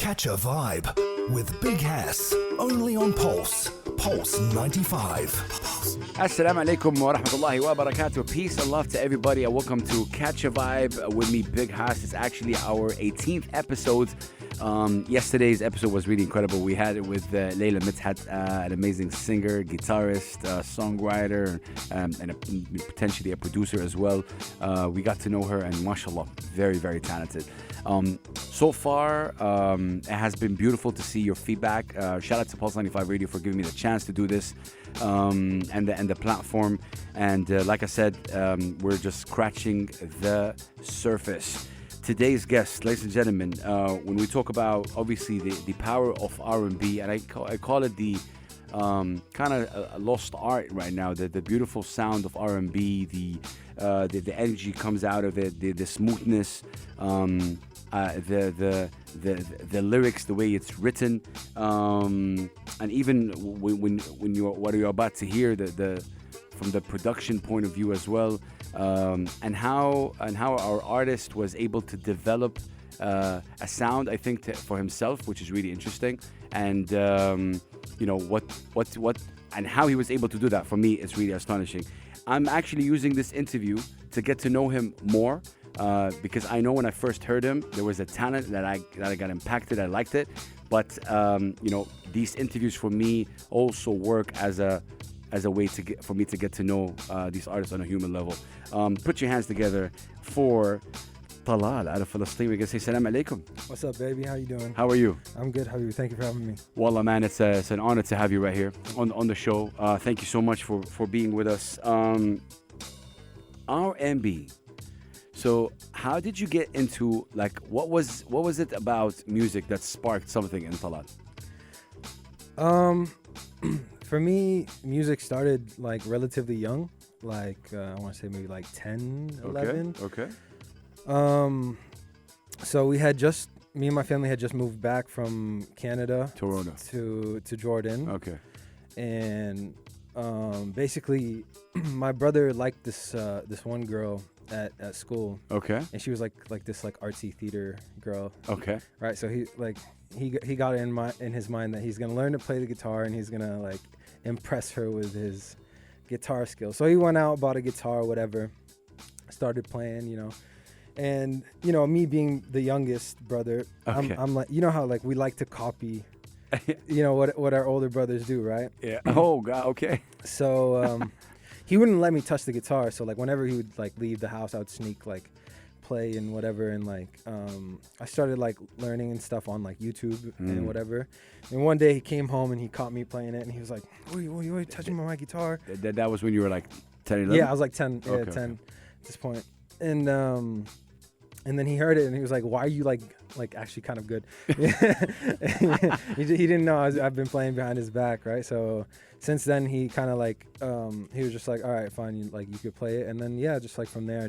Catch a Vibe with Big Hass, only on Pulse 95. Assalamu alaikum wa rahmatullahi wa barakatuh. Peace and love to everybody, and welcome to Catch a Vibe with me, Big Hass. It's actually our 18th episode. Yesterday's episode was really incredible. We had it with Layla Mithat, an amazing singer, guitarist, songwriter, and potentially a producer as well. We got to know her, and mashallah, very, very talented. So far, it has been beautiful to see your feedback. Shout out to Pulse 95 Radio for giving me the chance to do this, and the platform. And like I said, we're just scratching the surface. Today's guest, ladies and gentlemen, when we talk about obviously the power of R&B, and I call it the kind of a lost art right now. The beautiful sound of R&B, the energy comes out of it, the smoothness. The lyrics, the way it's written, and even when you're about to hear from the production point of view as well, and how our artist was able to develop a sound, I think, for himself, which is really interesting, and what and how he was able to do that, for me, it's really astonishing. I'm actually using this interview to get to know him more. Because I know when I first heard him, there was a talent that I got impacted. I liked it, but these interviews for me also work as a way for me to get to know these artists on a human level. Put your hands together for Talall out of Palestine. We can say salam alaikum. What's up, baby? How you doing? How are you? I'm good. How are you? Thank you for having me. Wallah, man, it's an honor to have you right here on the show. Thank you so much for being with us. R&B. So how did you get into, like, what was it about music that sparked something in Talall? For me, music started like relatively young, like I want to say maybe like 10, 11. Okay. So me and my family had just moved back from Canada, Toronto, to Jordan. Okay. And basically, my brother liked this one girl at school. Okay. And she was like this like artsy theater girl. Okay. Right. So he got it in his mind that he's gonna learn to play the guitar and he's gonna like impress her with his guitar skills. So he went out, bought a guitar, whatever, started playing, and me being the youngest brother, okay. I'm like, how like we like to copy, what our older brothers do, right? Yeah. Oh God. Okay. So he wouldn't let me touch the guitar. So like whenever he would like leave the house, I would sneak like play and whatever. And like I started like learning and stuff on like YouTube and whatever. And one day he came home and he caught me playing it and he was like, "Oh, you touching my guitar?" That was when you were like 10, 11? Yeah, I was like 10. Yeah, okay, 10 at this point. And then he heard it and he was like, "Why are you like actually kind of good?" he didn't know I've been playing behind his back, right? So since then he kind of like he was just like, "All right, fine, you could play it." And then just like from there,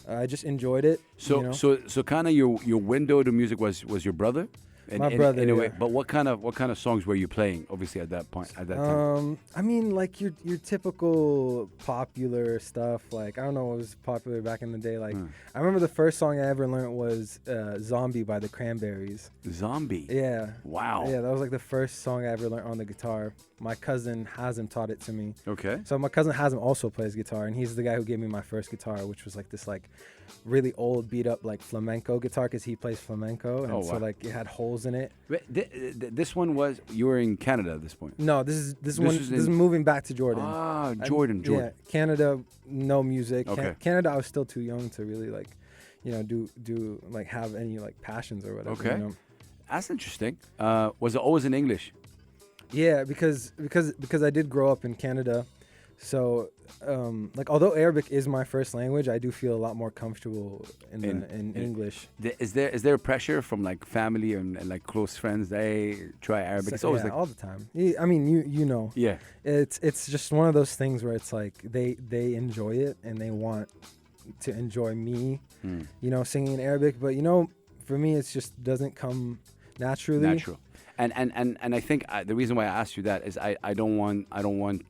I just enjoyed it. So kind of your window to music was your brother. My brother, in a way. yeah. But what kind of songs were you playing? Obviously at that time. I mean, like your typical popular stuff. Like I don't know what was popular back in the day. Like I remember the first song I ever learned was "Zombie" by the Cranberries. Zombie. Yeah. Wow. Yeah, that was like the first song I ever learned on the guitar. My cousin Hazem taught it to me. Okay. So my cousin Hazem also plays guitar, and he's the guy who gave me my first guitar, which was like this like really old beat up like flamenco guitar, because he plays flamenco, and so like it had holes in it. Wait, this one was, you were in Canada at this point? No, this is moving back to Jordan. Ah, Jordan. Yeah, Canada, no music. Okay. Canada, I was still too young to really like, do like have any like passions or whatever. Okay. That's interesting. Was it always in English? Yeah, because I did grow up in Canada, so like although Arabic is my first language, I do feel a lot more comfortable in English. Is there pressure from like family and like close friends? They try Arabic. It's always like all the time. I mean, you know. Yeah. It's just one of those things where it's like they enjoy it and they want to enjoy me, singing in Arabic. But for me, it just doesn't come naturally. Natural. And I think the reason why I asked you that is I don't want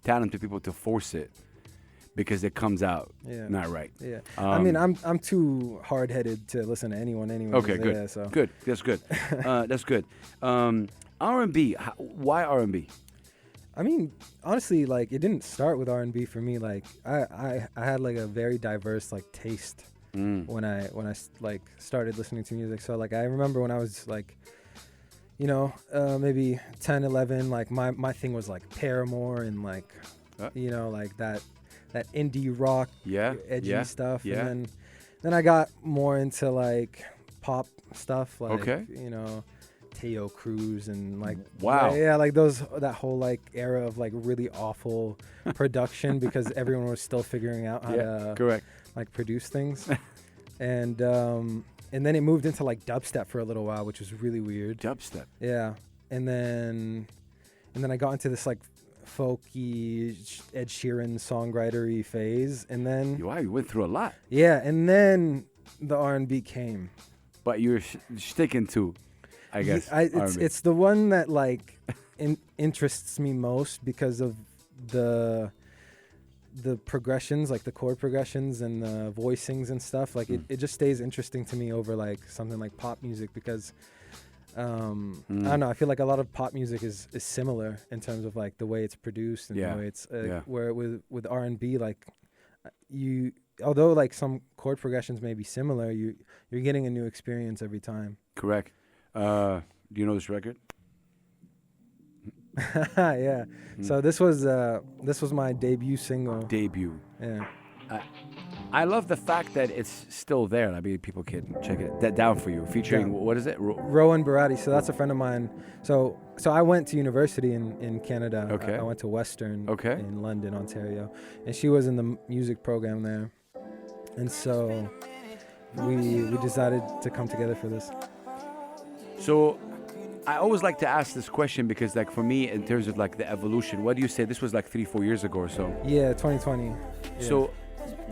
talented people to force it, because it comes out Yeah. not right. Yeah. I mean, I'm too hard-headed to listen to anyone anyway. Okay, good. Yeah, so. Good. That's good. That's good. R&B. Why R&B? I mean, honestly, like it didn't start with R&B for me. Like I had like a very diverse like taste when I like started listening to music. So like I remember when I was like, you know, maybe 10, 11, like my thing was like Paramore and like, you know, like that indie rock, edgy stuff. Yeah. And then I got more into like pop stuff, like Okay. you know, Teo Cruz and like Wow. yeah, like that whole like era of like really awful production because everyone was still figuring out how to correct. like produce things. And then it moved into like dubstep for a little while, which was really weird. Dubstep. Yeah. And then I got into this like folky Ed Sheeran songwritery phase, and then Wow, you went through a lot. yeah, and then the R&B came. But you're sticking to, I guess, R&B. It's the one that like interests me most because of the progressions, like the chord progressions and the voicings and stuff. Like it just stays interesting to me over like something like pop music because I don't know. I feel like a lot of pop music is similar in terms of like the way it's produced and the way it's where with R&B, like although like some chord progressions may be similar, you're getting a new experience every time. Correct. Do you know this record? Yeah. So this was my debut single. Debut. Yeah. I love the fact that it's still there. I mean, people can check it down for you. Featuring, what is it? Rowan Barati. So that's a friend of mine. So I went to university in Canada. Okay. I went to Western Okay. in London, Ontario. And she was in the music program there. And so we decided to come together for this. So I always like to ask this question because, like, for me, in terms of like the evolution, what do you say? This was like 3-4 years ago or so. Yeah, 2020. Yeah. So,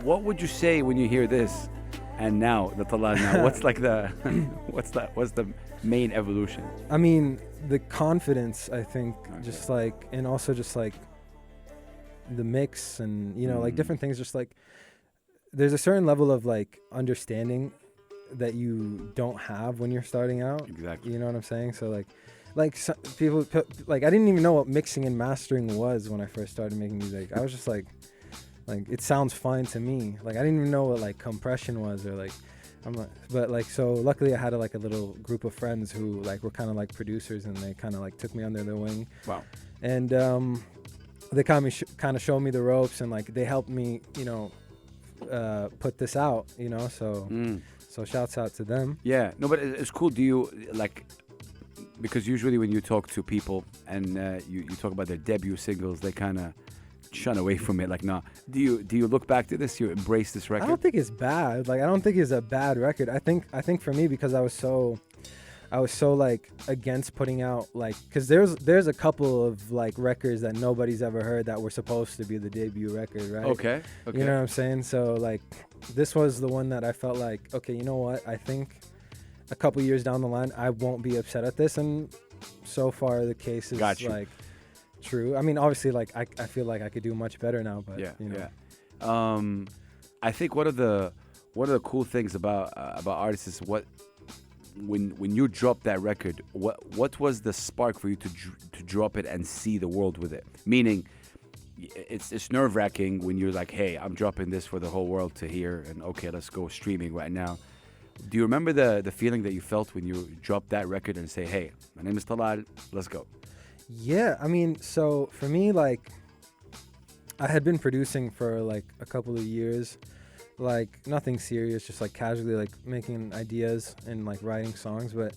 what would you say when you hear this, and now the Talall now? What's like the, what's the main evolution? I mean, the confidence. I think just like, and also just like the mix and you know like different things. Just like there's a certain level of like understanding that you don't have when you're starting out. Exactly. You know what I'm saying? So like people like I didn't even know what mixing and mastering was when I first started making music. I was just like it sounds fine to me. Like I didn't even know what like compression was or like but like so luckily I had a little group of friends who like were kind of like producers and they kind of like took me under their wing. Wow. And they kind of showed me the ropes and like they helped me, you know, put this out, you know, so so shouts out to them. Yeah, no, but it's cool. Do you like, because usually when you talk to people and you talk about their debut singles, they kind of shun away from it. Like, nah. Do you look back to this? You embrace this record? I don't think it's bad. Like, I don't think it's a bad record. I think for me, because I was so like against putting out like, because there's a couple of like records that nobody's ever heard that were supposed to be the debut record, right? Okay. You know what I'm saying? So like, this was the one that I felt like, okay, you know what? I think a couple years down the line, I won't be upset at this, and so far the case is like true. I mean, obviously, like I feel like I could do much better now, but you know. Yeah. I think one of the cool things about artists is when you drop that record, what was the spark for you to drop it and see the world with it? Meaning, it's nerve-wracking when you're like, hey, I'm dropping this for the whole world to hear, and okay, let's go streaming right now. Do you remember the feeling that you felt when you dropped that record and say, hey, my name is Talall, let's go? Yeah, I mean, so for me, like, I had been producing for like a couple of years, like nothing serious, just like casually like making ideas and like writing songs. But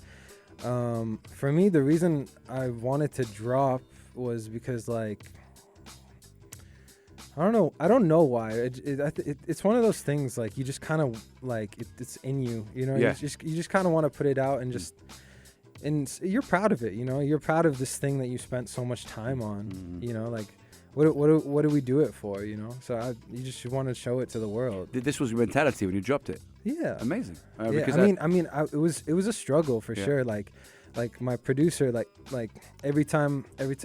for me, the reason I wanted to drop was because like, I don't know why. It's one of those things like you just kind of like it's in you, you know. Yeah. You just kind of want to put it out and just, and you're proud of it, you know. You're proud of this thing that you spent so much time on, you know. Like, what do we do it for, you know? So you just want to show it to the world. This was your mentality when you dropped it. Yeah. Amazing. Yeah. I mean, it was a struggle for sure. Like, like my producer, like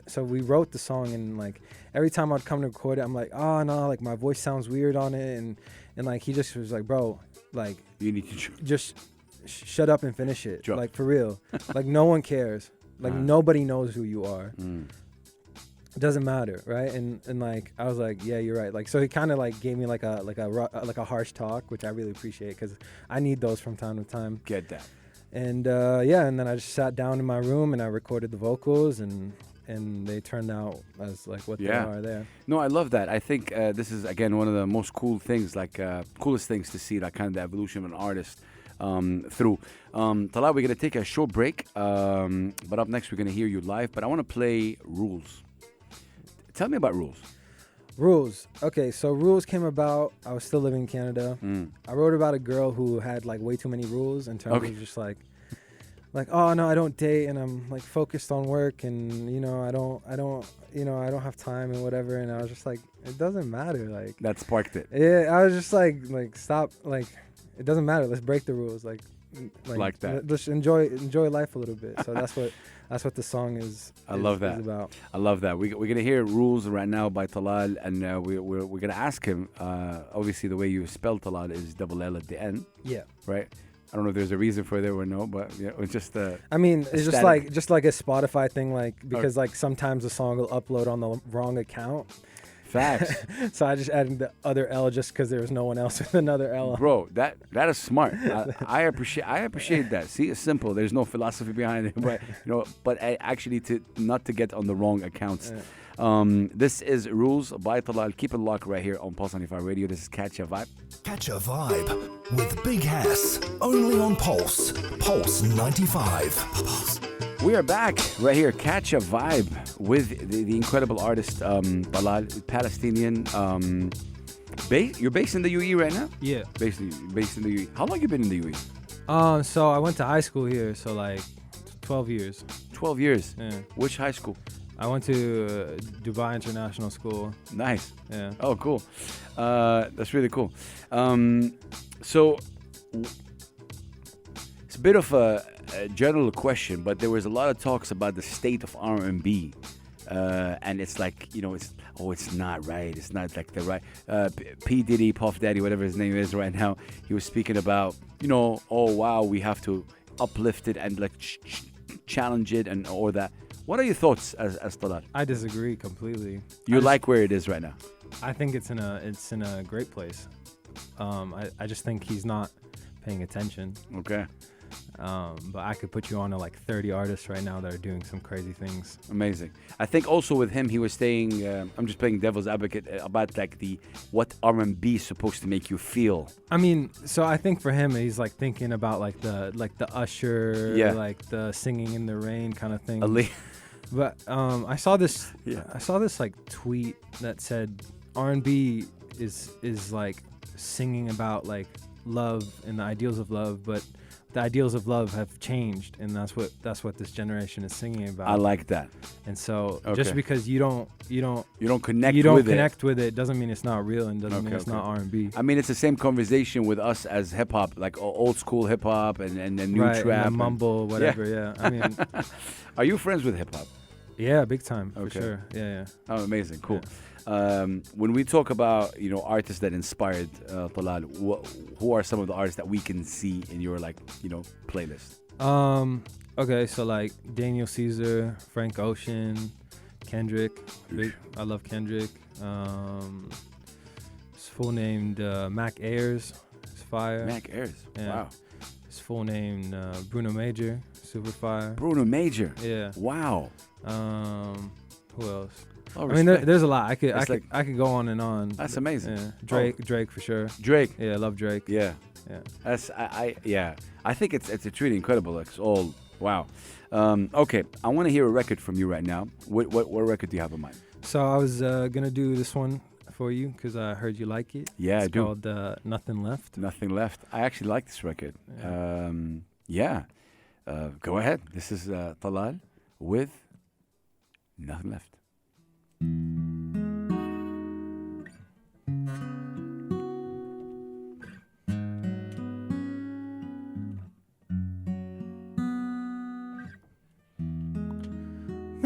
so we wrote the song, and like every time I'd come to record it, I'm like, oh no, like my voice sounds weird on it, and like he just was like, bro, like You need to just shut up and finish it, Drop. like for real. Like no one cares, like nobody knows who you are. It doesn't matter, right? And like I was like, yeah, you're right. Like so he kind of like gave me like a harsh talk, which I really appreciate because I need those from time to time. get that. And yeah, and then I just sat down in my room and I recorded the vocals, and they turned out as like what they are there. No, I love that. I think this is again one of the most cool things, like coolest things to see, like kind of the evolution of an artist through. Talal, we're gonna take a short break, but up next we're gonna hear you live. But I want to play Rules. Tell me about Rules. Rules. Okay, so Rules came about. I was still living in Canada. I wrote about a girl who had like way too many rules in terms of just like, oh no, I don't date, and I'm like focused on work, and you know, I don't have time and whatever. And I was just like, it doesn't matter. Like That sparked it. yeah, I was just like stop. Like it doesn't matter. Let's break the rules. Like that. Let's enjoy life a little bit. So that's what the song is. I love that. Is about. I love that. We're going to hear Rules right now by Talal, and we're going to ask him, obviously the way you spell Talal is double L at the end, Yeah. right? I don't know if there's a reason for it or no, but yeah, it's just I mean, it's aesthetic. just like a Spotify thing, like because like sometimes the song will upload on the wrong account. Facts. So I just added the other L just because there was no one else with another L. Bro, that is smart. I appreciate that. See, it's simple. There's no philosophy behind it, but actually not to get on the wrong accounts. This is Rules by Talal. Keep it locked right here on Pulse 95 Radio. This is Catch a Vibe. Catch a Vibe with Big Hass, only on Pulse 95. We are back right here. Catch a Vibe with the incredible artist Talal, Palestinian. You're based in the UAE right now? Yeah. Based in the UAE. How long you been in the UAE? So I went to high school here, so like 12 years. 12 years. Yeah. Which high school? I went to Dubai International School. Nice. Yeah. Oh, cool. That's really cool. So it's a bit of a general question, but there was a lot of talks about the state of R&B, and it's like, you know, it's not right. It's not like the right. P Diddy, Puff Daddy, whatever his name is right now, he was speaking about, you know, oh wow, we have to uplift it and like challenge it and or that. What are your thoughts as Talal? I disagree completely. You like where it is right now? I think it's in a great place. I just think he's not paying attention. Okay. But I could put you on to like 30 artists right now that are doing some crazy things. Amazing. I think also with him, he was saying, I'm just playing devil's advocate about like what R&B is supposed to make you feel. I mean, so I think for him, he's like thinking about like the Usher, like the singing in the rain kind of thing. But I saw this like tweet that said R&B is like singing about like love and the ideals of love, but the ideals of love have changed, and that's what this generation is singing about. I like that. And so just because you don't connect with it doesn't mean it's not real, and doesn't mean it's not R&B. I mean, it's the same conversation with us as hip hop, like old school hip hop and new trap, and mumble, whatever. Yeah. I mean, are you friends with hip hop? Yeah, big time for sure. Yeah. Oh, amazing, cool. Yeah. When we talk about, you know, artists that inspired Talal, who are some of the artists that we can see in your, like, you know, playlist? Okay, so like Daniel Caesar, Frank Ocean, Kendrick. I love Kendrick. His full named Mac Ayers. It's fire. Mac Ayers. Yeah. Wow. His full name Bruno Major. Super fire. Bruno Major. Yeah. Wow. Who else? Oh, I mean, there's a lot. I could go on and on. That's amazing. Yeah. Drake for sure. Drake. Yeah, I love Drake. Yeah. That's I think it's truly incredible. It's all wow. Okay, I want to hear a record from you right now. What record do you have in mind? So I was gonna do this one for you because I heard you like it. Yeah, I do. It's called Nothing Left. Nothing Left. I actually like this record. Yeah. Go ahead. This is Talal with Nothing Left.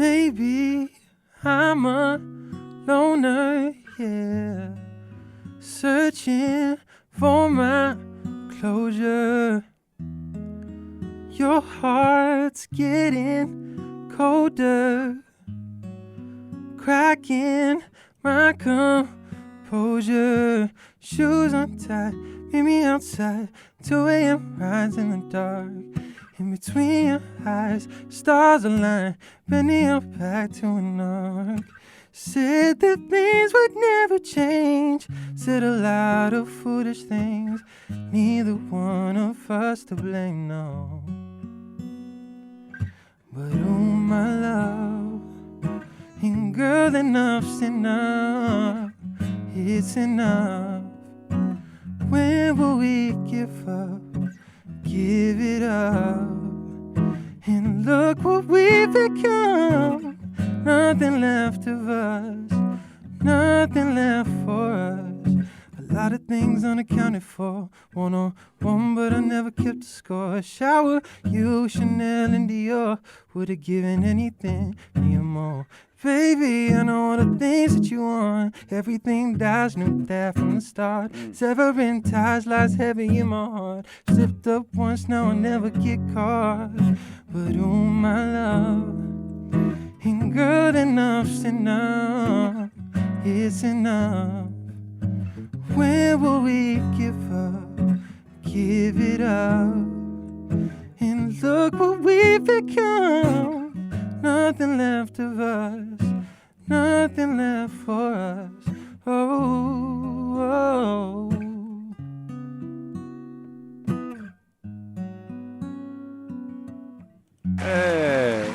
Maybe I'm a loner, yeah, searching for my closure. Your heart's getting colder, cracking my composure. Shoes untied, meet me outside, 2 a.m. rides in the dark. In between your eyes, stars align, bending your back to an arc. Said that things would never change, said a lot of foolish things, neither one of us to blame, no. But oh my love, and girl, enough's enough, it's enough. When will we give up, give it up? And look what we've become, nothing left of us, nothing left for us. A lot of things unaccounted for, one-on-one, but I never kept a score. Shower, you, Chanel and Dior, would've given anything, me and more. Baby, I know all the things that you want. Everything dies, knew that from the start. Severing ties lies heavy in my heart. Slipped up once, now I'll never get caught. But oh my love, and girl, enough's enough, it's enough. When will we give up, give it up? And look what we've become, nothing left of us, nothing left for us. Oh, oh. Hey.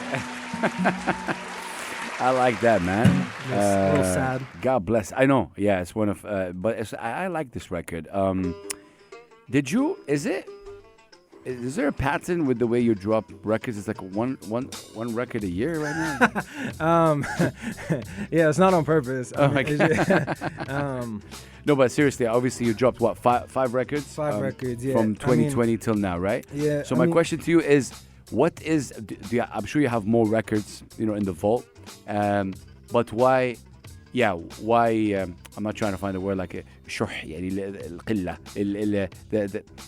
I like that, man. It's a little sad. God bless. I know. Yeah, it's one of. But I like this record. Is there a pattern with the way you drop records? It's like one record a year right now. Yeah, it's not on purpose. Oh my God. No, but seriously, obviously you dropped what, five records? Five records, yeah. From 2020 till now, right? Yeah. So my question to you is, what is? I'm sure you have more records, in the vault. But why? Yeah, why? I'm not trying to find a word like شح يعني القلة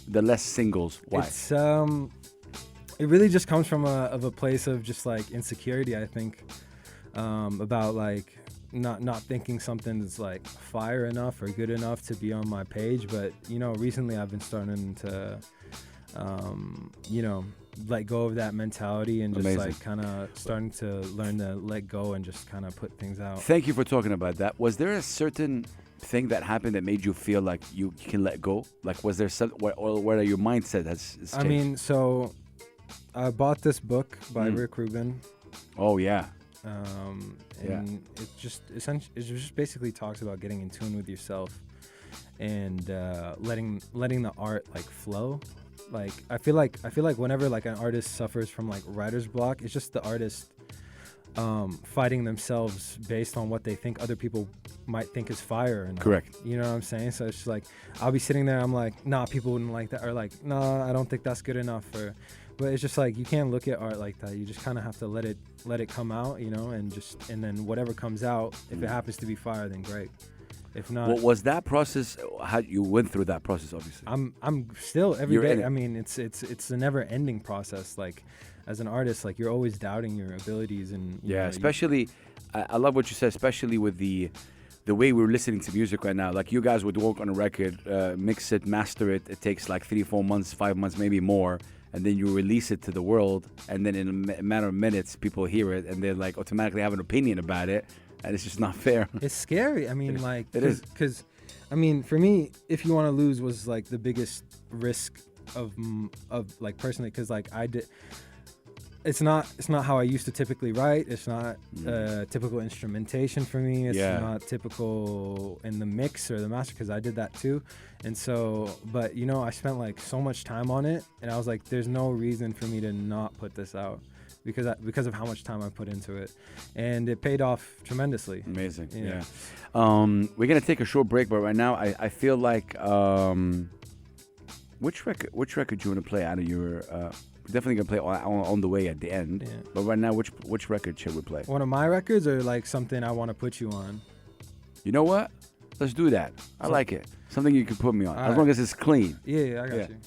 the less singles. Why? It's it really just comes from a place of just like insecurity, I think, about like not thinking something's like fire enough or good enough to be on my page. But recently I've been starting to let go of that mentality and just Amazing. like kind of starting to learn to let go and just kind of put things out. Thank you for talking about that. Was there a certain thing that happened that made you feel like you can let go? Like, was there some where your mindset has changed? I mean, so I bought this book by Rick Rubin. Oh yeah. And it just basically talks about getting in tune with yourself and letting the art like flow. Like I feel like whenever like an artist suffers from like writer's block, it's just the artist fighting themselves based on what they think other people might think is fire. And correct. You know what I'm saying? So it's just like I'll be sitting there, I'm like, nah, people wouldn't like that, or like, nah, I don't think that's good enough. But it's just like you can't look at art like that. You just kind of have to let it come out, and then whatever comes out, if it happens to be fire, then great. If not, what was that process? How you went through that process? Obviously, I'm still every You're in day. it. I mean, it's a never-ending process. Like as an artist, like you're always doubting your abilities and especially I love what you said, especially with the way we're listening to music right now. Like you guys would work on a record, mix it, master it. It takes like 3-4 months, 5 months, maybe more. And then you release it to the world, and then in a matter of minutes, people hear it, and they like automatically have an opinion about it, and it's just not fair. It's scary. I mean, it is. Because, I mean, for me, If You Want to Lose was like the biggest risk of like personally, because like I did. It's not how I used to typically write. It's not typical instrumentation for me. It's not typical in the mix or the master, because I did that too. And so, but I spent like so much time on it, and I was like, there's no reason for me to not put this out because of how much time I put into it, and it paid off tremendously. Amazing. Yeah. We're gonna take a short break, but right now I feel like which record do you want to play out of your definitely gonna play on the way at the end. Yeah. But right now, which record should we play? One of my records or like something I want to put you on? You know what? Let's do that. I like it. Something you can put me on, All as right. long as it's clean. Yeah, I got you.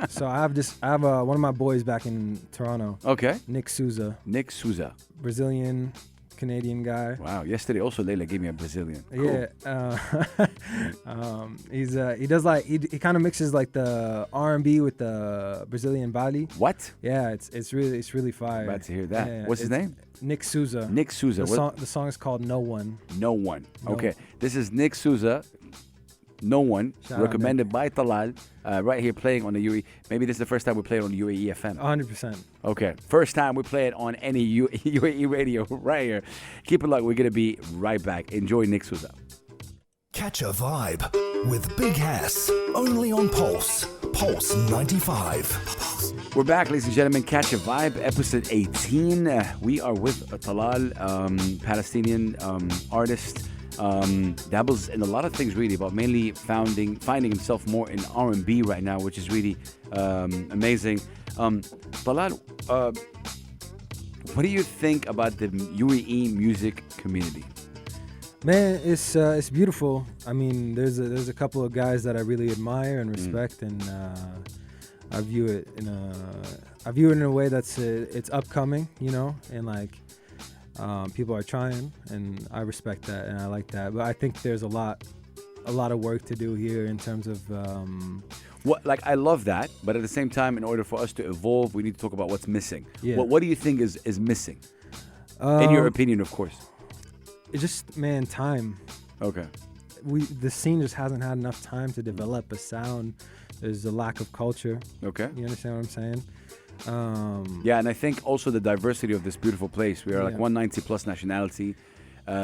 So I have one of my boys back in Toronto, Okay. Nick Souza, Nick Souza. Brazilian Canadian guy. Wow. Yesterday also Leila gave me a Brazilian. Cool. Yeah, he does like he kind of mixes like the R&B with the Brazilian body. What? Yeah, it's really fire. Glad to hear that. Yeah, What's his name? Nick Souza. Nick Souza. The song is called No One. No One. No Okay. One. This is Nick Souza. No One. Shout out, Recommended by Talall. Right here playing on the UE. Maybe this is the first time we play it on UAE FM. 100%. Okay. First time we play it on any UAE radio right here. Keep it locked. We're going to be right back. Enjoy Nick Souza. Catch a vibe with Big Hass. Only on Pulse. Pulse 95. We're back, ladies and gentlemen. Catch a Vibe, episode 18. We are with Talall, Palestinian artist. Dabbles in a lot of things, really, but mainly finding himself more in R&B right now, which is really amazing. Talall, what do you think about the UAE music community? Man, it's beautiful. I mean, there's a couple of guys that I really admire and respect, and I view it in a way that's it's upcoming, you know, and like people are trying, and I respect that and I like that. But I think there's a lot of work to do here in terms of. I love that, but at the same time, in order for us to evolve, we need to talk about what's missing. Yeah. What do you think is missing, in your opinion, of course? It's just, man, time. Okay. The scene just hasn't had enough time to develop a sound. There's a lack of culture. Okay. You understand what I'm saying? Yeah, and I think also the diversity of this beautiful place. We are like Yeah. 190 plus nationality.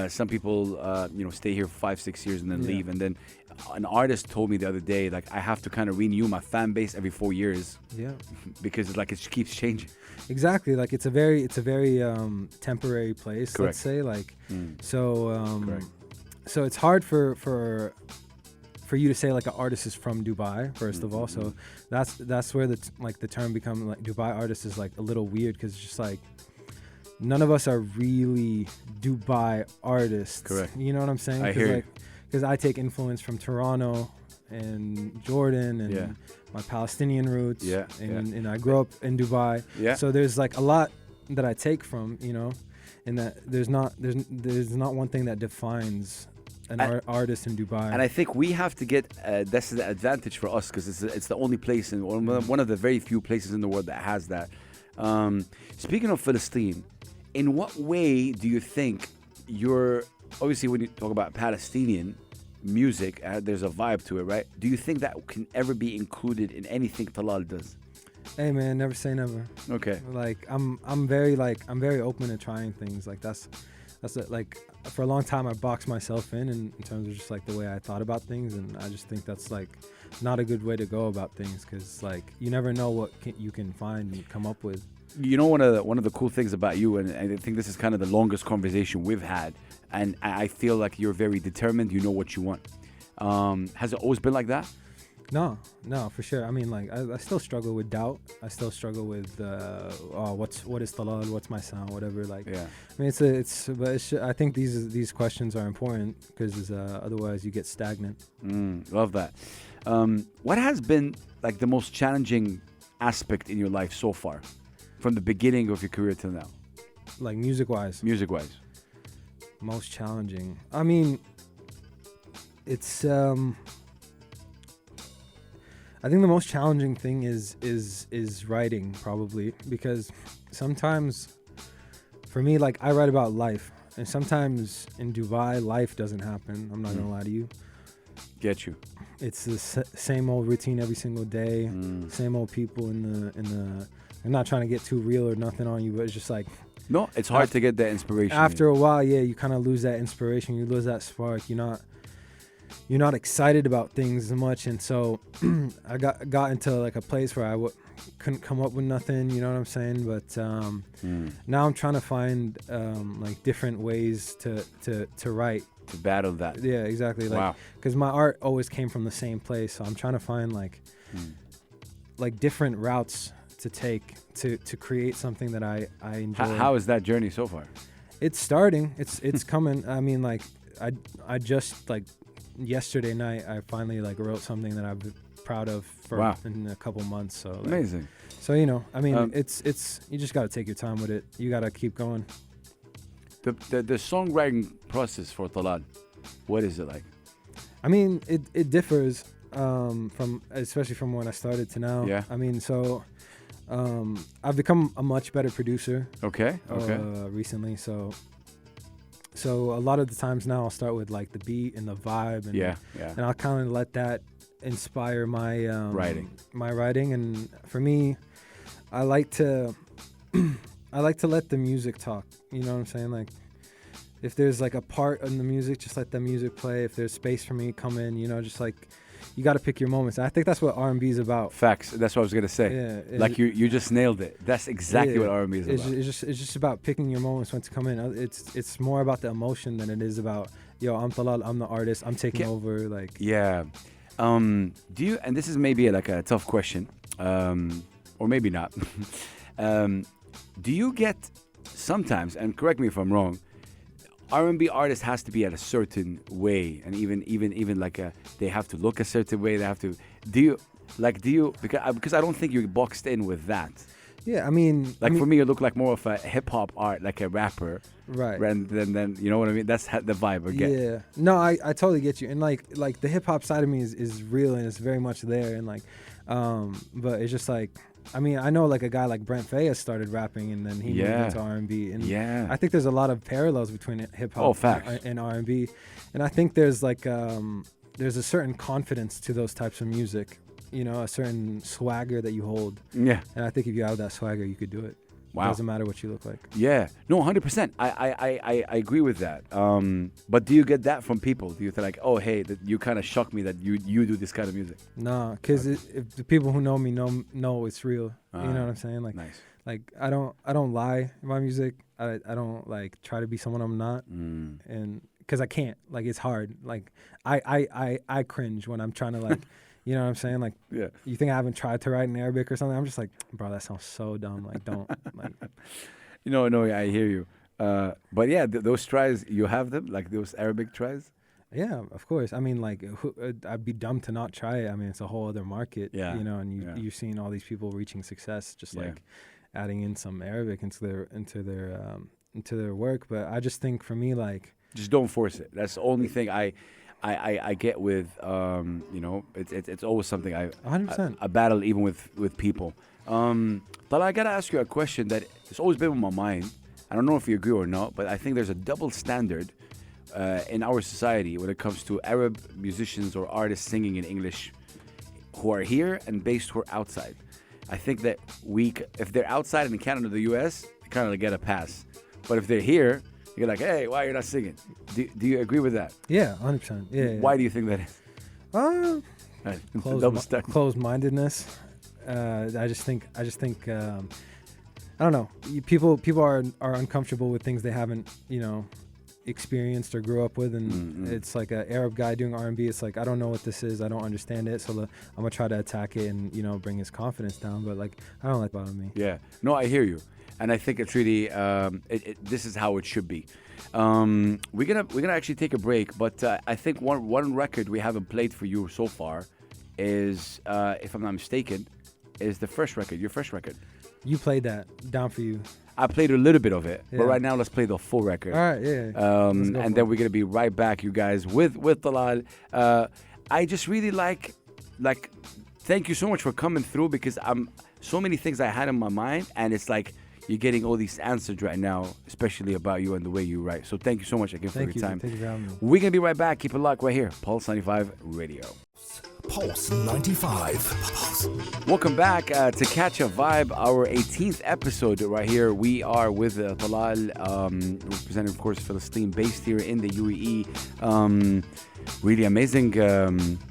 Some people, stay here for 5-6 years and then Yeah. leave. And then an artist told me the other day, like, I have to kind of renew my fan base every 4 years Yeah. because it just keeps changing. Exactly. Like it's a very temporary place. Correct. Let's say Correct. so it's hard for you to say like an artist is from Dubai first of all. So that's where the term become like Dubai artist is like a little weird because it's just like none of us are really Dubai artists. Correct. You know what I'm saying? I hear you. Because I take influence from Toronto and Jordan and my Palestinian roots. Yeah, And I grew up in Dubai. Yeah. So there's like a lot that I take from, you know, and that there's not one thing that defines an artist in Dubai. And I think we have to get that's the advantage for us because it's the only place and one of the very few places in the world that has that. Speaking of Palestine, in what way do you think obviously when you talk about Palestinian music, there's a vibe to it, right? Do you think that can ever be included in anything Talall does? Hey man, never say never. Okay. Like I'm very open to trying things. Like that's it. Like for a long time I boxed myself in terms of just like the way I thought about things, and I just think that's like not a good way to go about things because like you never know what you can find and come up with. You know, one of the cool things about you, and I think this is kind of the longest conversation we've had, and I feel like you're very determined. You know what you want. Has it always been like that? No, for sure. I mean, like I still struggle with doubt. I still struggle with what is Talall, what's my sound, whatever. Like, Yeah. I mean, I think these questions are important because otherwise you get stagnant. Love that. What has been like the most challenging aspect in your life so far, from the beginning of your career till now? Like music-wise, most challenging. I mean, it's. I think the most challenging thing is writing, probably, because sometimes for me, like I write about life, and sometimes in Dubai life doesn't happen. I'm not gonna lie to you. Get you. It's the same old routine every single day, same old people in the. I'm not trying to get too real or nothing on you, but it's just like. No, it's hard to get that inspiration. After a while, you kind of lose that inspiration. You lose that spark. You're not excited about things as much, and so I got into like a place where I couldn't come up with nothing. You know what I'm saying? But now I'm trying to find like different ways to write. To battle that. Yeah, exactly. Like, wow. Because my art always came from the same place, so I'm trying to find like different routes to take to create something that I enjoy. How is that journey so far? It's starting. It's coming. I mean, like I just like yesterday night I finally like wrote something that I've been proud of for in a couple months. So like, amazing. So you know, I mean, it's you just got to take your time with it. You got to keep going. The songwriting process for Talall, what is it like? I mean, it differs from especially from when I started to now. Yeah. I mean, so I've become a much better producer. Okay. Recently, so a lot of the times now I'll start with like the beat and the vibe, and and I'll kind of let that inspire my writing. And for me, I like to let the music talk. You know what I'm saying? Like, if there's like a part in the music, just let the music play. If there's space for me, come in. You know, just like you got to pick your moments. I think that's what R&B is about. Facts. That's what I was gonna say. Yeah. Like you just nailed it. That's exactly what R&B is about. It's just about picking your moments when to come in. It's more about the emotion than it is about, yo, I'm Talall, I'm the artist, I'm taking over. Like, yeah. Do you? And this is maybe like a tough question, or maybe not. Do you get sometimes? And correct me if I'm wrong. R&B artist has to be at a certain way, and even like they have to look a certain way. They have to. Do you? Because I don't think you're boxed in with that. Yeah, I mean, for me, you look like more of a hip hop art, like a rapper, right? Rather than you know what I mean. That's the vibe I get. Yeah, no, I totally get you, and like the hip hop side of me is real and it's very much there, and like, but it's just like. I mean, I know like a guy like Brent Faiyaz started rapping and then he moved into R&B, and I think there's a lot of parallels between hip hop and R&B, and I think there's like there's a certain confidence to those types of music, you know, a certain swagger that you hold. Yeah, and I think if you have that swagger, you could do it. Wow, doesn't matter what you look like. Yeah, no, 100%. I agree with that. But do you get that from people? Do you think like, oh, hey, that you kind of shock me that you do this kind of music? Nah, because if the people who know me know it's real. You know what I'm saying? Like, nice. Like I don't lie in my music. I don't like try to be someone I'm not, and because I can't. Like, it's hard. Like I cringe when I'm trying to like. You know what I'm saying? Like, you think I haven't tried to write in Arabic or something? I'm just like, bro, that sounds so dumb. Like, don't. Like, no, I hear you. But yeah, those tries, you have them? Like those Arabic tries? Yeah, of course. I mean, like, I'd be dumb to not try it. I mean, it's a whole other market, you know, and you're seeing all these people reaching success just like adding in some Arabic into their work. But I just think for me, like, just don't force it. That's the only thing I get with you know, it's always something 100%. I battle even with people. But I gotta ask you a question that has always been on my mind. I don't know if you agree or not, but I think there's a double standard in our society when it comes to Arab musicians or artists singing in English who are here and based who are outside. I think that if they're outside in Canada or the US, they kind of get a pass. But if they're here, you're like, hey, why are you not singing? Do you agree with that? Yeah, 100%. Yeah. Why do you think that is? Closed-mindedness. I just think I don't know. People are uncomfortable with things they haven't, you know, experienced or grew up with, and it's like an Arab guy doing R&B. It's like, I don't know what this is. I don't understand it. So I'm gonna try to attack it and, you know, bring his confidence down. But like, I don't like that about me. Yeah. No, I hear you. And I think it's really this is how it should be. We're gonna actually take a break, but I think one record we haven't played for you so far is, if I'm not mistaken, is the first record. Your first record. You played that. Down for you. I played a little bit of it, but right now let's play the full record. All right, yeah. And then we're gonna be right back, you guys, with Talall. I just really like. Thank you so much for coming through, because so many things I had in my mind, and it's like. You're getting all these answers right now, especially about you and the way you write. So thank you so much again for your time. Thank you for having me. We're going to be right back. Keep it locked right here. Pulse 95 Radio. Pulse 95. Welcome back to Catch a Vibe, our 18th episode right here. We are with Talall, representing, of course, Palestine, based here in the UAE. Really amazing.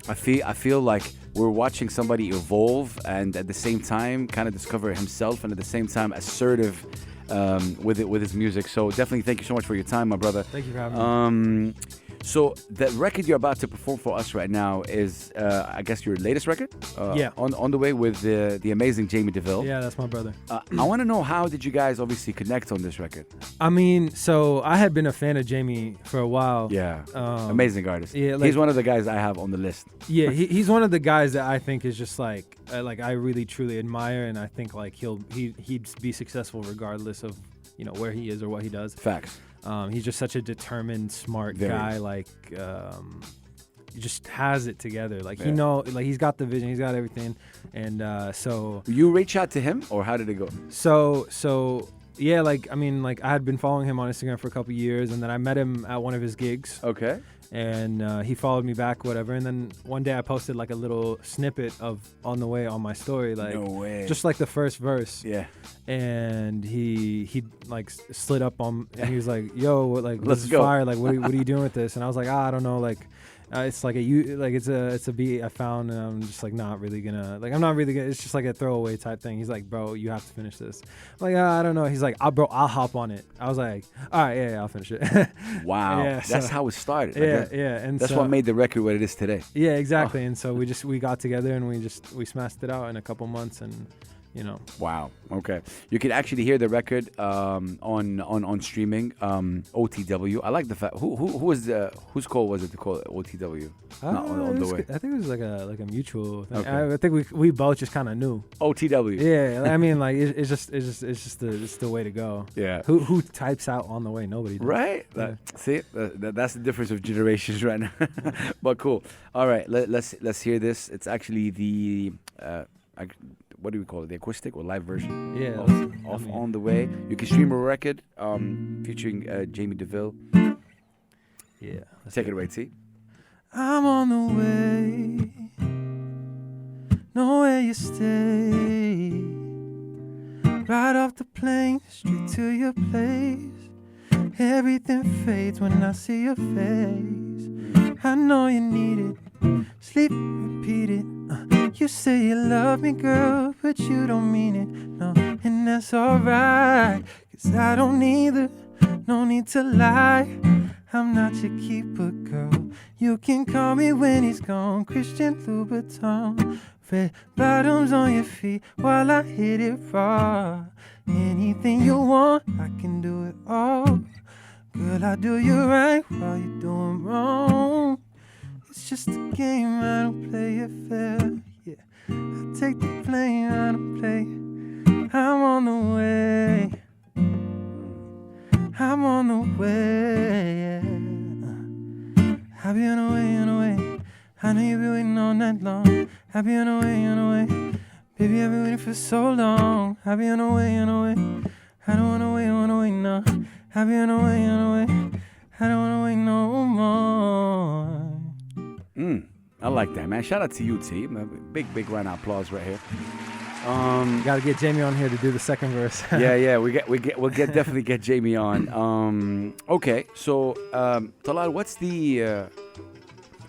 I feel like we're watching somebody evolve and at the same time kind of discover himself, and at the same time assertive with his music. So definitely thank you so much for your time, my brother. Thank you for having me. So the record you're about to perform for us right now is, I guess, your latest record. Yeah. On the way with the amazing Jamie DeVille. Yeah, that's my brother. I want to know, how did you guys obviously connect on this record? I mean, so I had been a fan of Jamie for a while. Yeah, amazing artist. Yeah, he's one of the guys I have on the list. Yeah, he's one of the guys that I think is just like I really truly admire, and I think like he'd be successful regardless of where he is or what he does. Facts. He's just such a determined, smart guy. Like, he just has it together. Like he's got the vision, he's got everything, and so. You reach out to him, or how did it go? So yeah, like I mean, like I had been following him on Instagram for a couple years, and then I met him at one of his gigs. Okay. And he followed me back, whatever. And then one day I posted like a little snippet of "On the Way" on my story, like no way. Just like the first verse. Yeah. And he like slid up on, and he was like, "Yo, Let's this is go. fire! Like, what are you doing with this?" And I was like, I don't know, like. It's like it's a beat I found, and I'm just like not really gonna it's just like a throwaway type thing. He's like, bro, you have to finish this. I'm like, I don't know. He's like, I'll hop on it. I was like, all right, yeah, I'll finish it. Wow. Yeah, that's how it started. Yeah, and that's so, what made the record what it is today. Yeah, exactly. And so we got together and we smashed it out in a couple months, and Wow. Okay. You can actually hear the record on streaming. OTW. I like the fact. Whose call was it to call it OTW? Not on the way. I think it was like a mutual thing. Okay. I think we both just kind of knew. OTW. Yeah, I mean, like it's just the way to go. Yeah. Who types out "On the Way"? Nobody does. Right. Yeah. See, that's the difference of generations right now. But cool. All right. Let's hear this. It's actually the. What do we call it? The acoustic or live version? Yeah. Off On the Way. You can stream a record featuring Jamie DeVille. Yeah. Take it away, T. I'm on the way, nowhere you stay. Right off the plane, straight to your place. Everything fades when I see your face. I know you need it, sleep, repeat it. You say you love me, girl, but you don't mean it, no, and that's alright, 'cause I don't either, no need to lie. I'm not your keeper, girl, you can call me when he's gone. Christian Louboutin, red bottoms on your feet while I hit it raw. Anything you want, I can do it all. Girl, I do you right while you're doing wrong. It's just a game, I don't play it fair. Yeah, I take the blame, I don't play. I'm on the way. I'm on the way. Yeah. I'll be on the way, on the way. I know you've been waiting all night long. I'll be on the way, on the way. Baby, I've been waiting for so long. I'll be on the way, on the way. I don't wanna wait, no. I'll be on the way, on the way. I don't wanna wait no more. I like that, man. Shout out to you, T. Big round of applause right here. Got to get Jamie on here to do the second verse. Yeah. We'll definitely get Jamie on. Okay, so Talal,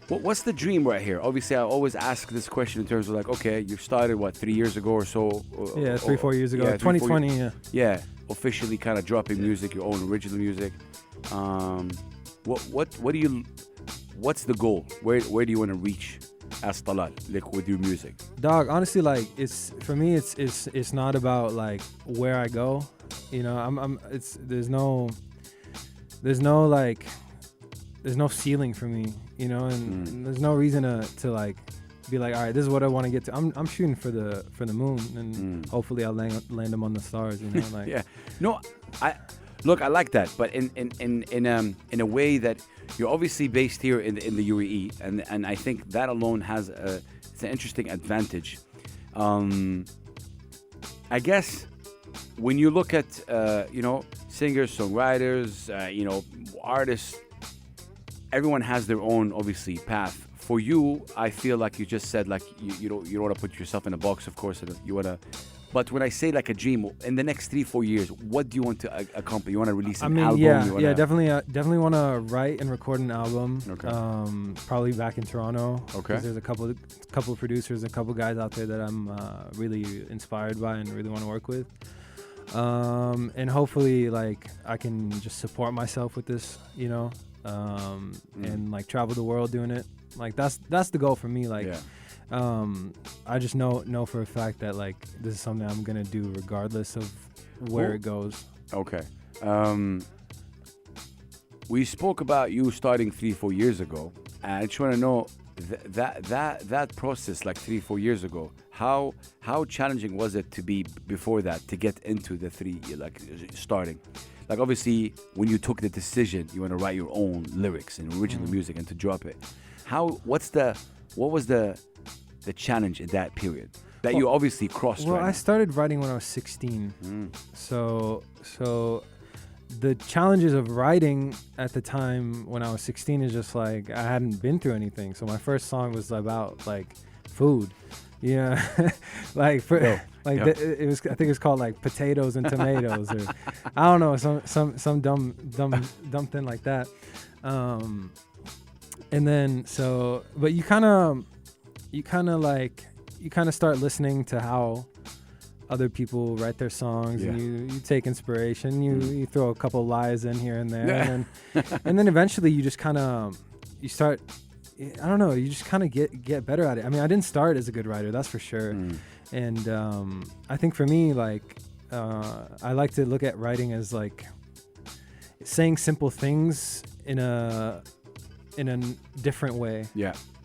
what's the dream right here? Obviously, I always ask this question in terms of like, okay, you started 3 years ago or so? Yeah, 3-4 years ago. Yeah, 2020. Yeah. Yeah, officially kind of dropping music, your own original music. What's the goal? Where do you want to reach as Talal, like with your music? Dog, honestly, like for me, it's not about like where I go. There's no ceiling for me, and there's no reason to like be like, all right, this is what I want to get to. I'm shooting for the moon, and hopefully I'll land them on the stars. Like yeah. No, I like that, but in a way that you're obviously based here in the UAE, and I think that alone has it's an interesting advantage. I guess when you look at singers, songwriters, artists, everyone has their own obviously path. For you, I feel like you just said like you don't want to put yourself in a box, of course, and you want to. But when I say like a dream, in the next 3-4 years, what do you want to accomplish? You want to release an album? Yeah, definitely want to write and record an album. Okay. Probably back in Toronto. Okay. 'Cause there's a couple of producers, a couple guys out there that I'm really inspired by and really want to work with. And hopefully, like I can just support myself with this, and like travel the world doing it. Like that's the goal for me. Like, I just know for a fact that like this is something I'm gonna do regardless of where it goes. Okay. We spoke about you starting 3-4 years ago. I just want to know that process, like 3-4 years ago. How challenging was it to be before that to get into the starting? Like obviously, when you took the decision, you want to write your own lyrics and original music and to drop it. What was the challenge in that period that you obviously crossed? Well, right I started writing when I was 16. So the challenges of writing at the time when I was 16 is just like I hadn't been through anything. So my first song was about like food, like it was. I think it's called like potatoes and tomatoes, or I don't know, some dumb thing like that. And then but you kind of start listening to how other people write their songs, and you take inspiration, you throw a couple lies in here and there, and then eventually you just kind of you start, I don't know, you just kind of get better at it. I mean, I didn't start as a good writer, that's for sure. And I think for me, like I like to look at writing as like saying simple things in a different way.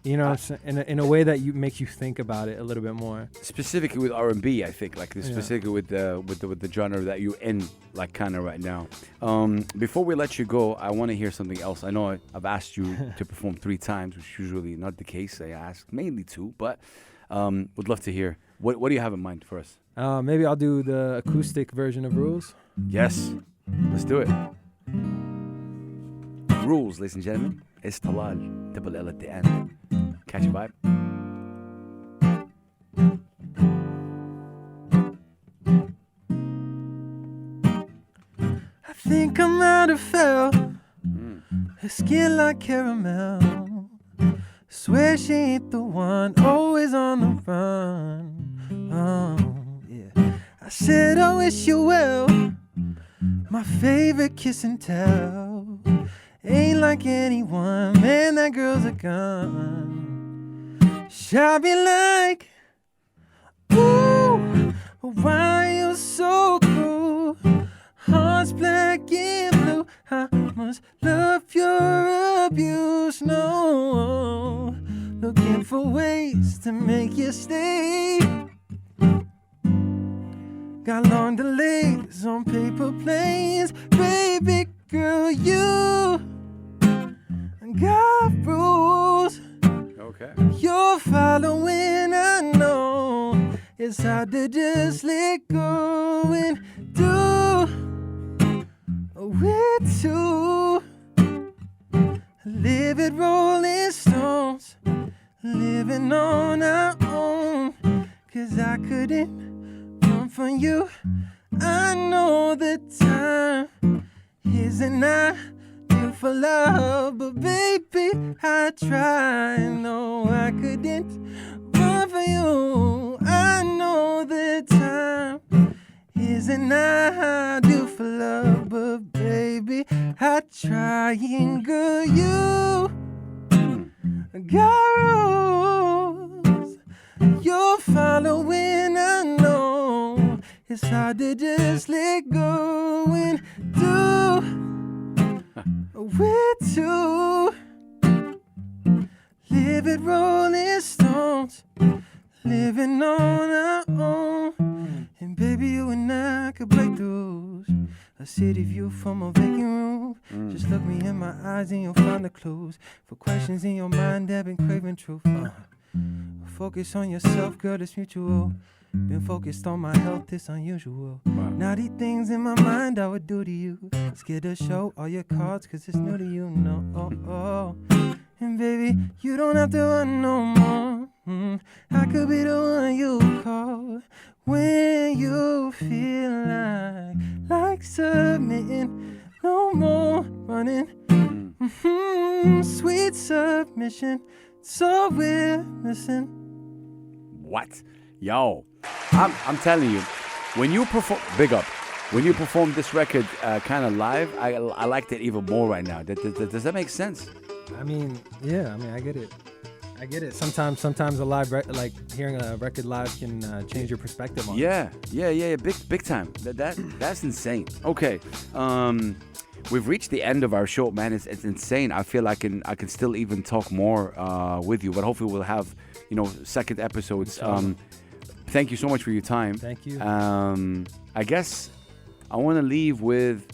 You know what I'm saying? In a way that makes you think about it a little bit more. Specifically with R&B, I think, like specifically with the genre that you're in, like kind of right now. Before we let you go, I want to hear something else. I know I've asked you to perform 3 times, which is usually not the case. I ask mainly 2, but would love to hear. What do you have in mind for us? Maybe I'll do the acoustic version of Rules. Yes, let's do it. Rules, ladies and gentlemen. It's Talall, double L at the end. Catch a vibe. I think I might have felt her skin like caramel. Swear she ain't the one, always on the run. Oh, yeah. I said I wish you well. My favorite kiss and tell. Ain't like anyone, man, that girl's a gun. Shall be like, ooh, why you so cool? Heart's black and blue. I must love your abuse. No, looking for ways to make you stay. Got long delays on paper planes, baby girl. You got rules. Okay. You're following, I know. It's hard to just let go and do with two. Live it Rolling Stones, living on our own. 'Cause I couldn't run from you. I know the time isn't ideal for love, but baby, I try. No, I couldn't run for you. I know the time isn't ideal for love, but baby, I try. And girl, you got rules. You're following, I know. It's hard to just let go and do with two. Live it Rolling Stones, living on our own. And baby, you and I could break the rules. A city view from a vacant room. Just look me in my eyes and you'll find the clues. For questions in your mind that been craving truth. Focus on yourself, girl, it's mutual. Been focused on my health, it's unusual. Naughty things in my mind I would do to you. Scared to show all your cards 'cause it's new to you. No, and baby, you don't have to run no more. I could be the one you call when you feel like submitting. No more running. Sweet submission, so we're missing. What? Yo, I'm telling you, when you perform, big up. When you perform this record kind of live, I liked it even more right now. Does that make sense? I mean, yeah. I mean, I get it. I get it. Sometimes a live like hearing a record live can change your perspective on it. Yeah. Big time. That's insane. Okay. We've reached the end of our show, man. It's insane. I feel I can still even talk more with you, but hopefully we'll have second episodes. Thank you so much for your time. Thank you. I guess I want to leave with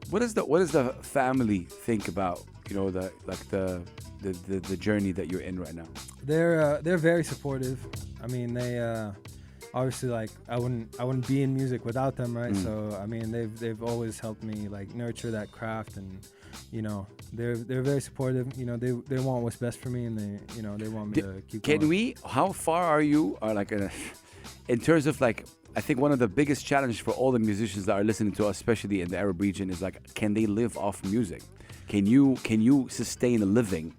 what does the family think about the journey that you're in right now? They're very supportive. I mean, they obviously, like, I wouldn't be in music without them, right? So I mean, they've always helped me like nurture that craft, and they're very supportive. They want what's best for me, and they want me to keep going. How far are you in terms of, like, I think one of the biggest challenges for all the musicians that are listening to us, especially in the Arab region, is like, can they live off music? Can you sustain a living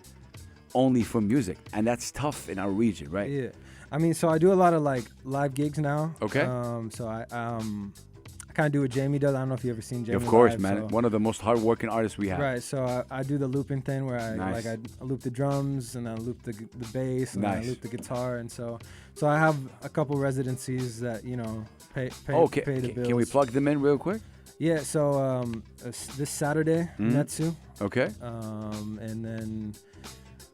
only from music? And that's tough in our region, right? Yeah. I mean, so I do a lot of like live gigs now. Okay. So I kind of do what Jamie does. I don't know if you ever seen Jamie. Of course, live, man. So. One of the most hardworking artists we have. Right. So I do the looping thing where Nice. I loop the drums, and I loop the bass, and Nice. I loop the guitar, and so I have a couple residencies that pay the bills. Can we plug them in real quick? Yeah. So this Saturday, Metsu. Okay. And then.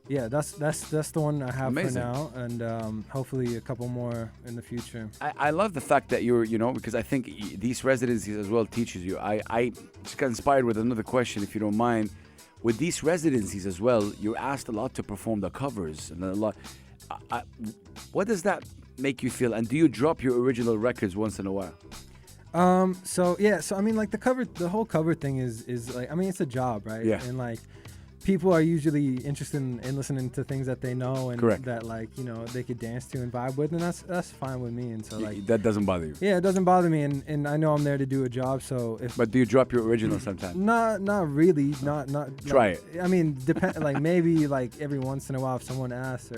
Yeah, that's the one I have Amazing. for now, and hopefully a couple more in the future. I love the fact that you're, because I think these residencies as well teaches you. I just got inspired with another question, if you don't mind. With these residencies as well, you're asked a lot to perform the covers and a lot. What does that make you feel? And do you drop your original records once in a while? So I mean, like the whole cover thing is like, I mean, it's a job, right? Yeah. And like, people are usually interested in listening to things that they know and Correct. that, like, they could dance to and vibe with, and that's fine with me. And so, like, That doesn't bother you? Yeah, it doesn't bother me, and I know I'm there to do a job. So But do you drop your original sometimes? Not really, not Try like, it. I mean, like maybe like every once in a while if someone asks,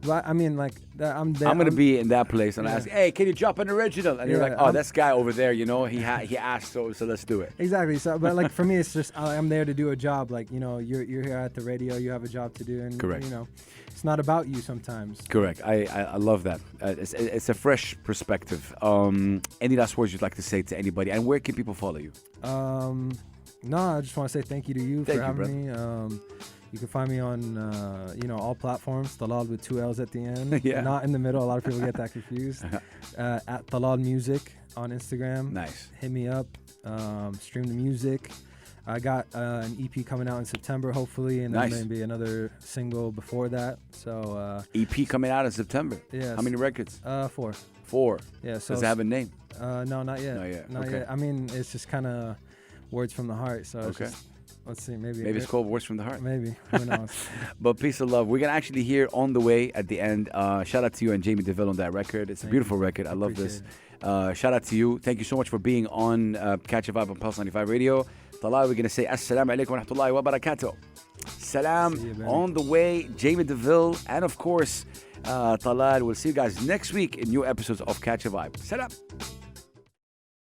but I mean, like, I'm there. I'm gonna be in that place and Yeah. ask, hey, can you drop an original? And you're Yeah, like, oh, this guy over there, he asked, so let's do it. Exactly. So, but like for me, it's just I'm there to do a job. Like, you're here at the radio, you have a job to do, and Correct. it's not about you sometimes. Correct. I love that. It's a fresh perspective. Any last words you'd like to say to anybody? And where can people follow you? No, I just want to say thank you to you Thank for you, having me. You can find me on all platforms. Talall with 2 L's at the end, Yeah. not in the middle. A lot of people get that confused. At Talall Music on Instagram. Nice. Hit me up. Stream the music. I got an EP coming out in September, hopefully, and Nice. then maybe another single before that. So EP coming out in September. Yes. How many records? 4. 4. Yeah. So Does it have a name? no, not yet. Not yet. Not Okay. yet. I mean, it's just kind of words from the heart. So it's Okay. just, let's see. Maybe Maybe it's called Words from the Heart. Maybe. Who knows? But peace of love. We're going to actually hear On the Way at the end. Shout out to you and Jamie DeVille on that record. It's a Thank beautiful you. record. I love this. Appreciate Shout out to you. Thank you so much for being on Catch a Vibe on Pulse 95 Radio. Talal, we're going to say Assalamu alaikum wa rahmatullahi wa barakatuh. Salam. See you, baby. On the Way, Jamie DeVille, and of course, Talal. We'll see you guys next week in new episodes of Catch a Vibe. Salam.